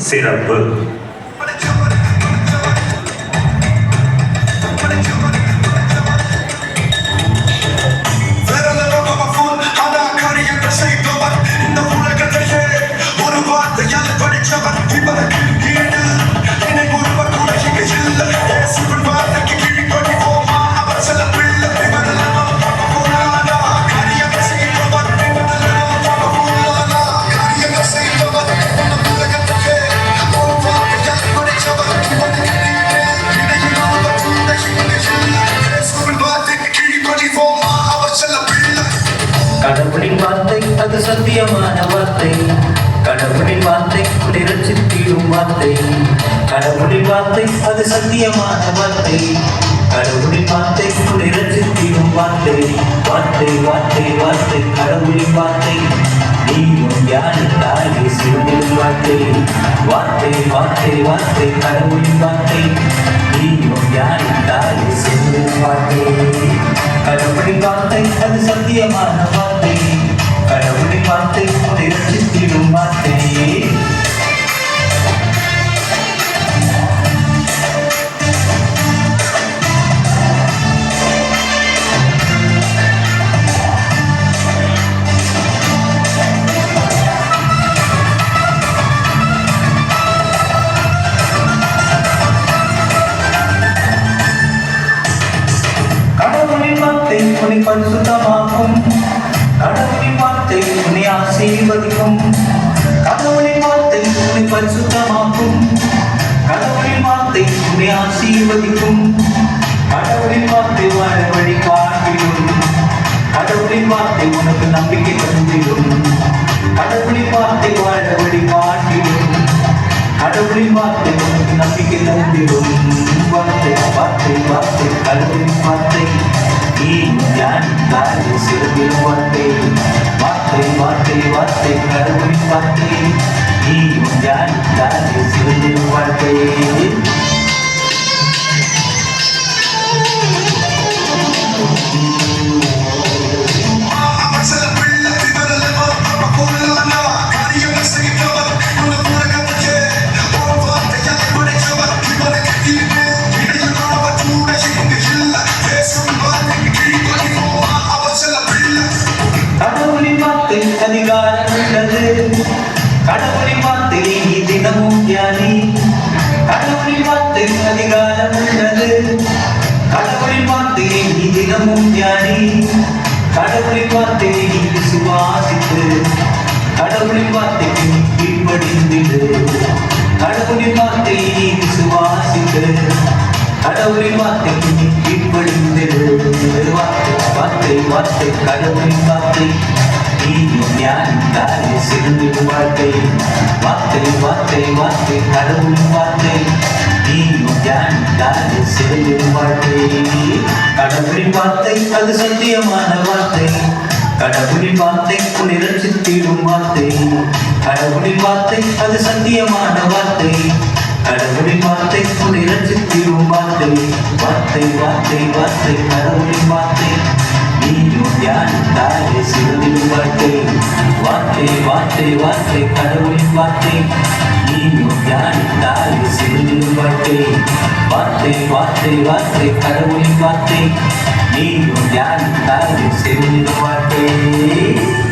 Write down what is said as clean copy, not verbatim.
சிறப்பு. கடவுளின் வார்த்தை அது சத்தியமான வார்த்தை. கடவுளின் வார்த்தை நிறைச்சித்திடும் வார்த்தை. கடவுளின் வார்த்தை அது சத்தியமான வார்த்தை. கடவுளின் வார்த்தை நிறைச்சித்திடும் வார்த்தை. வார்த்தை வார்த்தை வார்த்தை கடவுளின் வார்த்தை. நீயும் தியானித்தாலே சிறந்திடும் வார்த்தை. வார்த்தை வார்த்தை வார்த்தை கடவுளின் வார்த்தை. நீயும் தியானித்தாலே சிறந்திடும் வார்த்தை. கடவுளின் வார்த்தை அது சத்தியமான வார்த்தை. கடவுளின் வார்த்தை இரட்சித்திடும் வார்த்தை. கடவுளின் வார்த்தை உன்னை பரிசுத்தமாக்கும். கடவுளின் வார்த்தை உன்னை ஆசீர்வதிக்கும். கடவுளின் வார்த்தை உன்னை பரிசுத்தமாக்கும். கடவுளின் வார்த்தை உன்னை ஆசீர்வதிக்கும். கடவுளின் வார்த்தை வாழ வழி காட்டிடும். கடவுளின் வார்த்தை உனக்கு நம்பிக்கை தந்திடும். கடவுளின் வார்த்தை வாழ வழி காட்டிடும். கடவுளின் வார்த்தை உனக்கு நம்பிக்கை தந்திடும். வார்த்தை வார்த்தை வார்த்தை கடவுளின் வார்த்தை. நீ தியானித்தாலே சிறந்திடும் வார்த்தை. வார்த்தை வார்த்தை வார்த்தை கடவுளின் வார்த்தை. நீ தியானித்தாலே சிறந்திடும் வார்த்தை. கடவுளின் வார்த்தை அதிகாரம் உள்ளது. கடவுளின் வார்த்தை நீ தினமும் தியானி. கடவுளின் வார்த்தை அதிகாரம் உள்ளது. கடவுளின் வார்த்தை நீ தினமும் தியானி. கடவுளின் வார்த்தை நீ விசுவாசித்து. கடவுளின் வார்த்தைக்கு நீ கீழ்ப்படிந்திடு. கடவுளின் வார்த்தை நீ விசுவாசித்து. கடவுளின் வார்த்தைக்கு நீ கீழ்ப்படிந்திடு. வார்த்தை வார்த்தை வார்த்தை கடவுளின் வார்த்தை. நீயும் ஞானித்தாலே சிறந்திடும் வாழ்க்கை. வார்த்தை வார்த்தை வார்த்தை கடவுளின் வார்த்தை. நீயும் ஞானித்தாலே சிறந்திடும் வாழ்க்கை. கடவுளின் வார்த்தை அது சத்தியமான வார்த்தை. கடவுளின் வார்த்தை இரட்சித்திடும் வார்த்தை. கடவுளின் வார்த்தை அது சத்தியமான வார்த்தை. கடவுளின் வார்த்தை இரட்சித்திடும் வார்த்தை. வார்த்தை வார்த்தை வார்த்தை கடவுளின் வார்த்தை. நீயும் தியானித்தாலே சிறந்திடும் வாழ்க்கை. வார்த்தை வார்த்தை வார்த்தை கடவுளின் வார்த்தை. நீயும் தியானித்தாலே சிறந்திடும் வாழ்க்கை. வார்த்தை வார்த்தை வார்த்தை கடவுளின் வார்த்தை. நீயும் தியானித்தாலே சிறந்திடும் வாழ்க்கை.